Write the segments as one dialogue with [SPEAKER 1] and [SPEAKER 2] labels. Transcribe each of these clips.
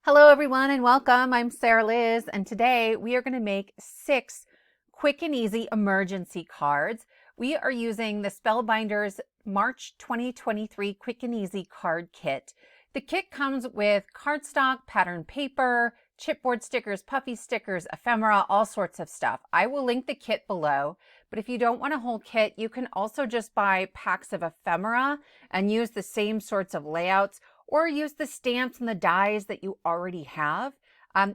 [SPEAKER 1] Hello everyone and welcome. I'm Sarah Liz and today we are going to make 6 quick and easy emergency cards. We are using the Spellbinders March 2023 Quick and Easy Card Kit. The kit comes with cardstock, pattern paper, chipboard stickers, puffy stickers, ephemera, all sorts of stuff. I will link the kit below, but if you don't want a whole kit, you can also just buy packs of ephemera and use the same sorts of layouts, or use the stamps and the dies that you already have.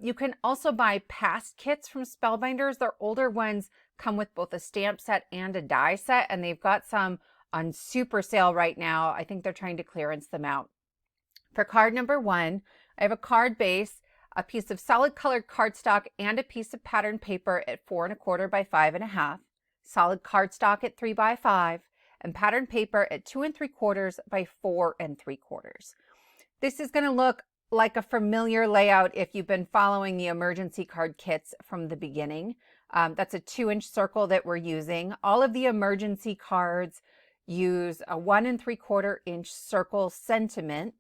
[SPEAKER 1] You can also buy past kits from Spellbinders. Their older ones come with both a stamp set and a die set, and they've got some on super sale right now. I think they're trying to clearance them out. For card number 1, I have a card base, a piece of solid colored cardstock, and a piece of pattern paper at 4 1/4 by 5 1/2, solid cardstock at 3 by 5, and pattern paper at 2 3/4 by 4 3/4. This is going to look like a familiar layout if you've been following the emergency card kits from the beginning. That's a 2-inch circle that we're using. All of the emergency cards use a 1 3/4 inch circle sentiment.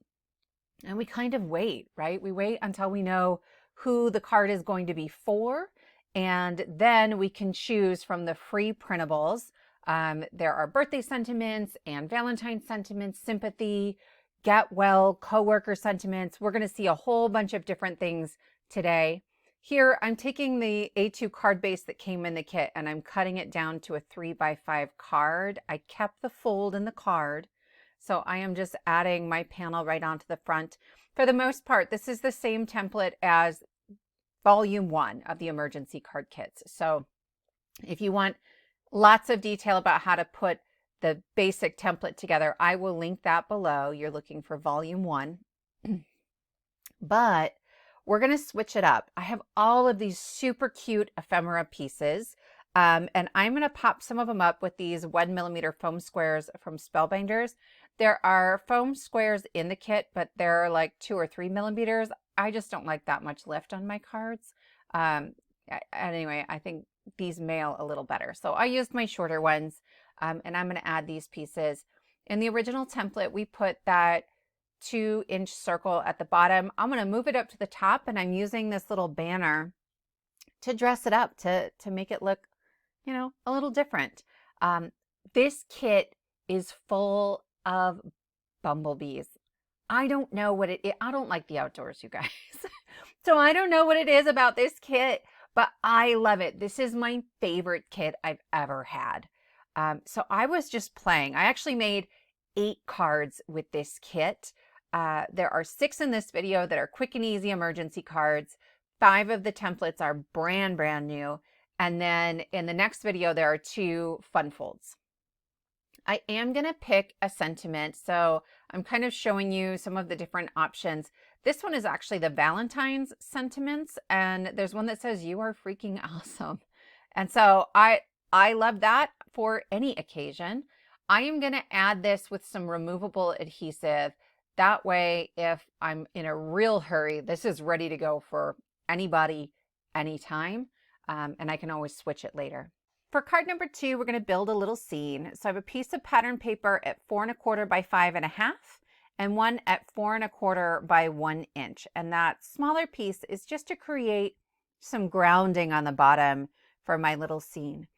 [SPEAKER 1] And we kind of wait, right? We wait until we know who the card is going to be for. And then we can choose from the free printables. There are birthday sentiments and Valentine's sentiments, sympathy, get well, coworker sentiments. We're going to see a whole bunch of different things today. Here, I'm taking the A2 card base that came in the kit and I'm cutting it down to a 3 by 5 card. I kept the fold in the card, so I am just adding my panel right onto the front. For the most part, this is the same template as volume 1 of the emergency card kits. So if you want lots of detail about how to put the basic template together, I will link that below. You're looking for volume 1. But we're going to switch it up. I have all of these super cute ephemera pieces, and I'm going to pop some of them up with these 1mm foam squares from Spellbinders. There are foam squares in the kit, but they're like 2 or 3 millimeters. I just don't like that much lift on my cards. Anyway, I think these mail a little better. So I used my shorter ones. And I'm going to add these pieces. In the original template, we put that 2-inch circle at the bottom. I'm going to move it up to the top, and I'm using this little banner to dress it up, to make it look, you know, a little different. This kit is full of bumblebees. I don't know what it is. I don't like the outdoors, you guys. So I don't know what it is about this kit, but I love it. This is my favorite kit I've ever had. So I was just playing. I actually made 8 cards with this kit. There are 6 in this video that are quick and easy emergency cards. 5 of the templates are brand new. And then in the next video, there are 2 fun folds. I am going to pick a sentiment. So I'm kind of showing you some of the different options. This one is actually the Valentine's sentiments. And there's one that says, "You are freaking awesome." And so I love that for any occasion. I am going to add this with some removable adhesive. That way, if I'm in a real hurry, this is ready to go for anybody, anytime, and I can always switch it later. For card number 2, we're going to build a little scene. So I have a piece of pattern paper at 4 1/4 by 5 1/2 and one at 4 1/4 by 1 inch. And that smaller piece is just to create some grounding on the bottom for my little scene.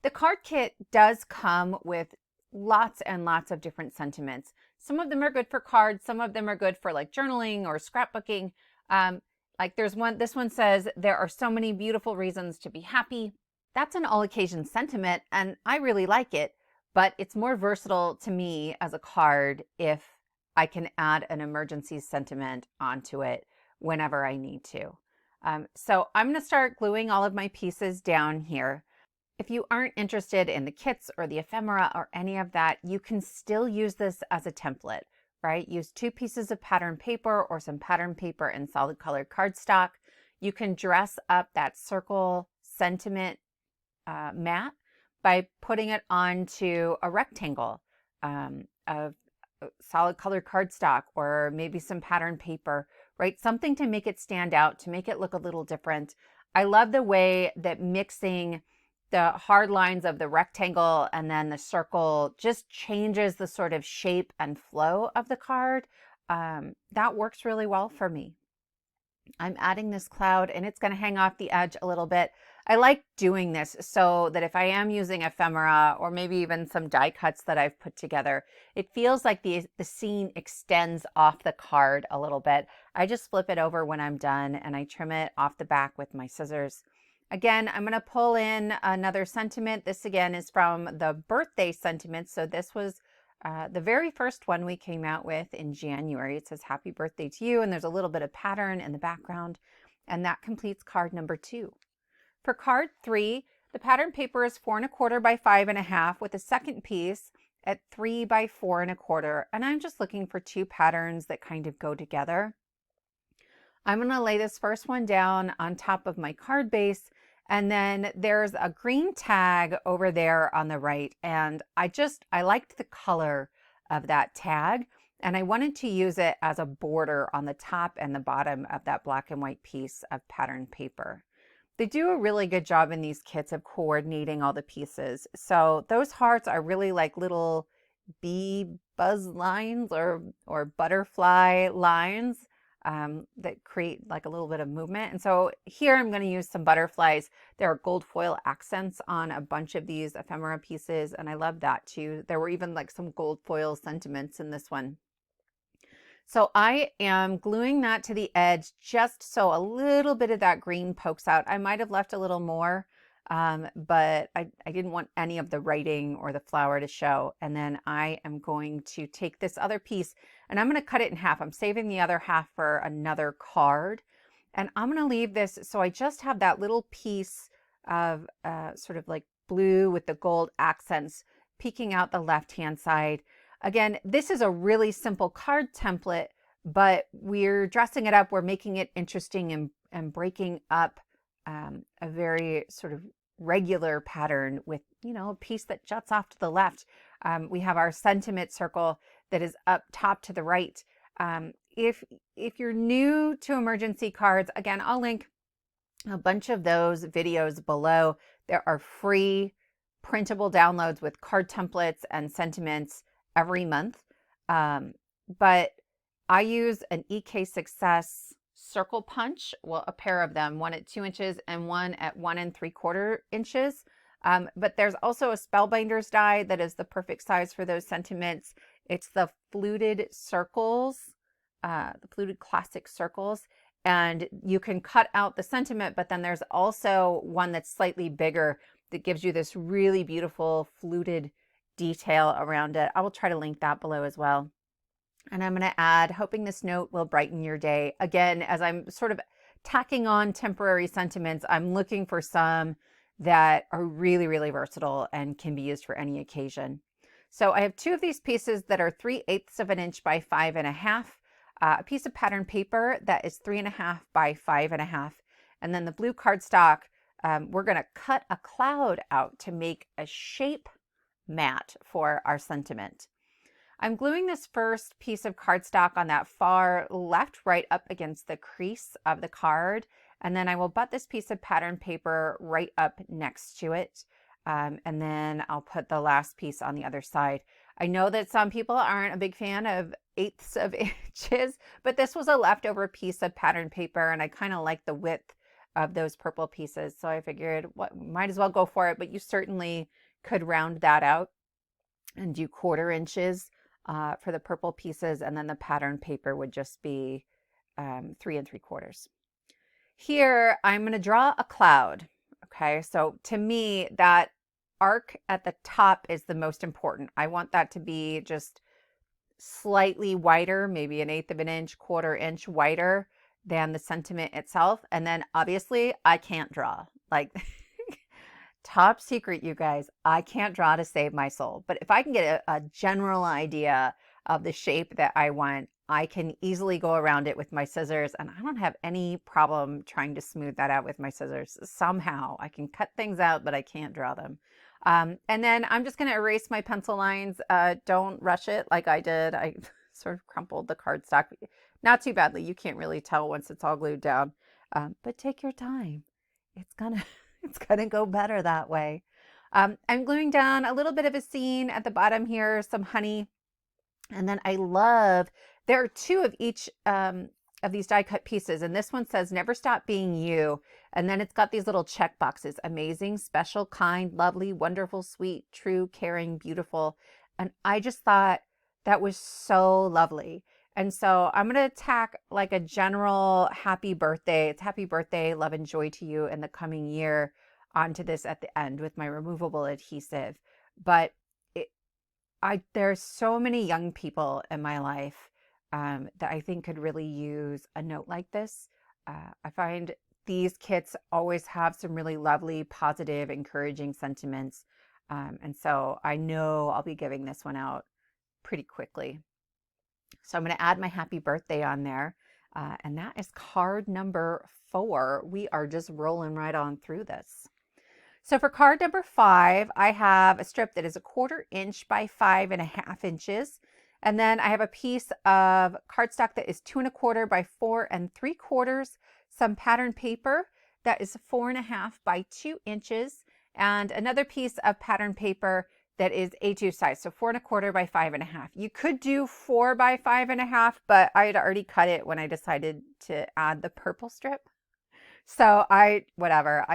[SPEAKER 1] The card kit does come with lots and lots of different sentiments. Some of them are good for cards. Some of them are good for like journaling or scrapbooking. Like there's one, this one says, "There are so many beautiful reasons to be happy." That's an all occasion sentiment and I really like it, but it's more versatile to me as a card if I can add an emergency sentiment onto it whenever I need to. So I'm going to start gluing all of my pieces down here. If you aren't interested in the kits or the ephemera or any of that, you can still use this as a template, right? Use 2 pieces of pattern paper or some pattern paper and solid colored cardstock. You can dress up that circle sentiment mat by putting it onto a rectangle of solid colored cardstock or maybe some pattern paper, right? Something to make it stand out, to make it look a little different. I love the way that mixing the hard lines of the rectangle and then the circle just changes the sort of shape and flow of the card. That works really well for me. I'm adding this cloud and it's going to hang off the edge a little bit. I like doing this so that if I am using ephemera or maybe even some die cuts that I've put together, it feels like the scene extends off the card a little bit. I just flip it over when I'm done and I trim it off the back with my scissors. Again, I'm going to pull in another sentiment. This again is from the birthday sentiment. So this was the very first one we came out with in January. It says happy birthday to you, and there's a little bit of pattern in the background, and that completes card number 2. For card 3, the pattern paper is 4 1/4 by 5 1/2 with a second piece at 3 by 4 1/4, and I'm just looking for 2 patterns that kind of go together. I'm going to lay this first one down on top of my card base, and then there's a green tag over there on the right, and I liked the color of that tag, and I wanted to use it as a border on the top and the bottom of that black and white piece of pattern paper. They do a really good job in these kits of coordinating all the pieces. So those hearts are really like little bee buzz lines or butterfly lines that create like a little bit of movement. And so here I'm going to use some butterflies. There are gold foil accents on a bunch of these ephemera pieces, and I love that too. There were even like some gold foil sentiments in this one. So I am gluing that to the edge just so a little bit of that green pokes out. I might have left a little more, but I didn't want any of the writing or the flower to show. And then I am going to take this other piece and I'm going to cut it in half. I'm saving the other half for another card. And I'm going to leave this so I just have that little piece of sort of like blue with the gold accents peeking out the left-hand side. Again, this is a really simple card template, but we're dressing it up. We're making it interesting and breaking up a very sort of regular pattern with, you know, a piece that juts off to the left. We have our sentiment circle that is up top to the right. If you're new to emergency cards, again, I'll link a bunch of those videos below. There are free printable downloads with card templates and sentiments every month. But I use an EK Success circle punch, well, a pair of them, one at 2 inches and one at 1 3/4 inches. But there's also a Spellbinders die that is the perfect size for those sentiments. It's the Fluted circles, the Fluted classic circles. And you can cut out the sentiment, but then there's also one that's slightly bigger that gives you this really beautiful fluted detail around it. I will try to link that below as well. And I'm going to add, hoping this note will brighten your day. Again, as I'm sort of tacking on temporary sentiments, I'm looking for some that are really, really versatile and can be used for any occasion. So I have 2 of these pieces that are 3/8 of an inch by 5 1/2, a piece of pattern paper that is 3 1/2 by 5 1/2, and then the blue cardstock. We're going to cut a cloud out to make a shape mat for our sentiment. I'm gluing this first piece of cardstock on that far left right up against the crease of the card, and then I will butt this piece of pattern paper right up next to it, and then I'll put the last piece on the other side. I know that some people aren't a big fan of 1/8 of inches, but this was a leftover piece of pattern paper and I kind of like the width of those purple pieces, so I figured might as well go for it. But you certainly could round that out and do 1/4 inches for the purple pieces, and then the pattern paper would just be 3 3/4. Here I'm going to draw a cloud. Okay, so to me that arc at the top is the most important. I want that to be just slightly wider, maybe 1/8 of an inch, 1/4 inch wider than the sentiment itself. And then obviously I can't draw. Like top secret, you guys, I can't draw to save my soul. But if I can get a general idea of the shape that I want, I can easily go around it with my scissors, and I don't have any problem trying to smooth that out with my scissors. Somehow I can cut things out, but I can't draw them. And then I'm just going to erase my pencil lines. Don't rush it like I did. I sort of crumpled the cardstock. Not too badly. You can't really tell once it's all glued down. But take your time. It's gonna go better that way. I'm gluing down a little bit of a scene at the bottom here, some honey. And then there are 2 of each of these die cut pieces, and this one says never stop being you, and then it's got these little check boxes: amazing, special, kind, lovely, wonderful, sweet, true, caring, beautiful. And I just thought that was so lovely. And so I'm going to tack like a general happy birthday, it's happy birthday, love and joy to you in the coming year, onto this at the end with my removable adhesive. But there's so many young people in my life that I think could really use a note like this. I find these kits always have some really lovely, positive, encouraging sentiments. And so I know I'll be giving this one out pretty quickly. So I'm going to add my happy birthday on there. And that is card number 4. We are just rolling right on through this. So for card number 5, I have a strip that is 1/4 inch by 5.5 inches. And then I have a piece of cardstock that is 2 1/4 by 4 3/4, some pattern paper that is 4.5 by 2 inches, and another piece of pattern paper that is A2 size, so 4 1/4 by 5.5. You could do 4 by 5.5, but I had already cut it when I decided to add the purple strip. So I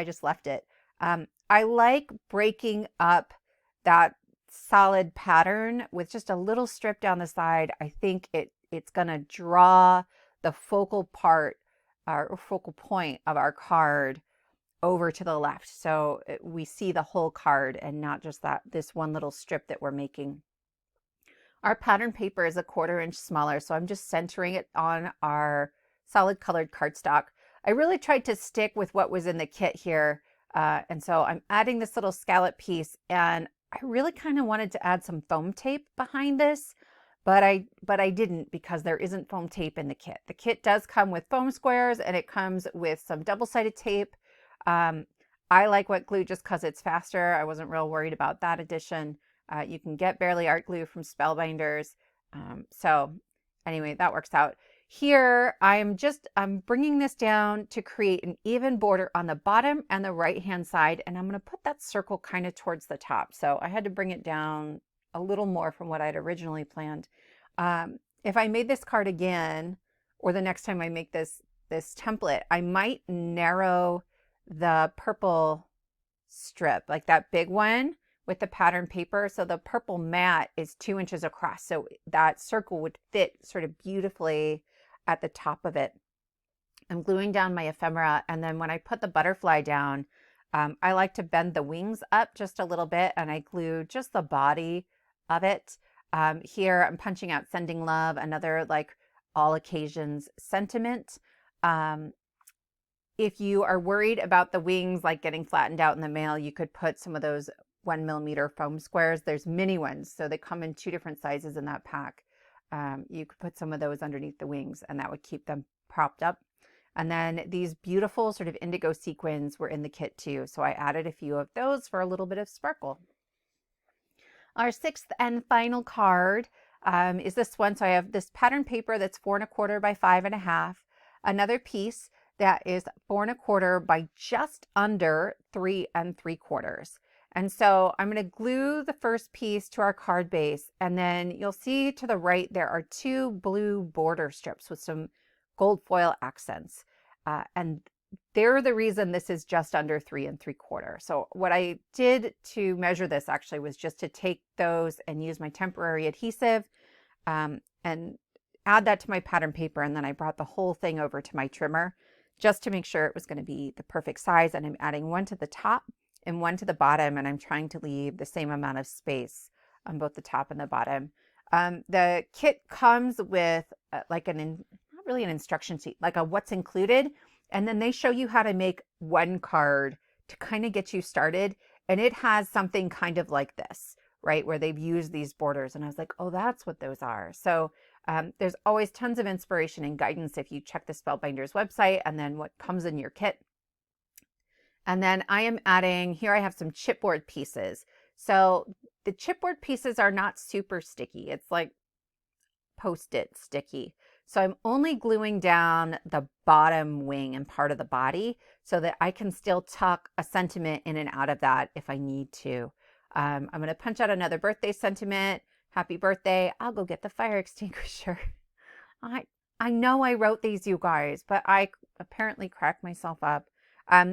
[SPEAKER 1] just left it. I like breaking up that solid pattern with just a little strip down the side. I think it's going to draw the focal part or focal point of our card over to the left, so we see the whole card and not just this one little strip that we're making. Our pattern paper is 1/4 inch smaller, so I'm just centering it on our solid colored cardstock. I really tried to stick with what was in the kit here. And so I'm adding this little scallop piece, and I really kind of wanted to add some foam tape behind this, but I didn't, because there isn't foam tape in the kit. The kit does come with foam squares, and it comes with some double-sided tape. I like wet glue just because it's faster. I wasn't real worried about that addition. You can get Barely Art glue from Spellbinders. So anyway, that works out. Here, I'm bringing this down to create an even border on the bottom and the right-hand side, and I'm going to put that circle kind of towards the top. So I had to bring it down a little more from what I'd originally planned. If I made this card again, or the next time I make this template, I might narrow the purple strip, like that big one with the pattern paper. So the purple mat is 2 inches across, so that circle would fit sort of beautifully at the top of it. I'm gluing down my ephemera, and then when I put the butterfly down, I like to bend the wings up just a little bit, and I glue just the body of it. Here I'm punching out Sending Love, another like all occasions sentiment. If you are worried about the wings like getting flattened out in the mail, you could put some of those 1mm foam squares. There's mini ones, so they come in 2 different sizes in that pack. You could put some of those underneath the wings, and that would keep them propped up. And then these beautiful sort of indigo sequins were in the kit too, so I added a few of those for a little bit of sparkle. Our 6th and final card is this one. So I have this pattern paper that's 4 1/4 by 5.5, another piece that is 4 1/4 by just under 3 3/4. And so I'm going to glue the first piece to our card base, and then you'll see to the right there are 2 blue border strips with some gold foil accents. And they're the reason this is just under 3 3/4. So what I did to measure this actually was just to take those and use my temporary adhesive and add that to my pattern paper, and then I brought the whole thing over to my trimmer just to make sure it was going to be the perfect size. And I'm adding one to the top and one to the bottom, and I'm trying to leave the same amount of space on both the top and the bottom. The kit comes with like not really an instruction sheet, like a what's included, and then they show you how to make one card to kind of get you started, and it has something kind of like this, right, where they've used these borders, and I was like, oh, that's what those are. So there's always tons of inspiration and guidance if you check the Spellbinders website, and then what comes in your kit. And then I am adding, here I have some chipboard pieces. So the chipboard pieces are not super sticky. It's like Post-it sticky. So I'm only gluing down the bottom wing and part of the body so that I can still tuck a sentiment in and out of that if I need to. I'm going to punch out another birthday sentiment. Happy birthday. I'll go get the fire extinguisher. I know I wrote these, you guys, but I apparently cracked myself up.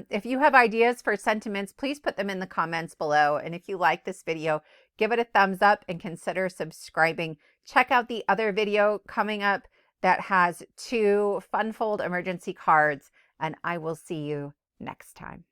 [SPEAKER 1] If you have ideas for sentiments, please put them in the comments below. And if you like this video, give it a thumbs up and consider subscribing. Check out the other video coming up that has 2 fun fold emergency cards, and I will see you next time.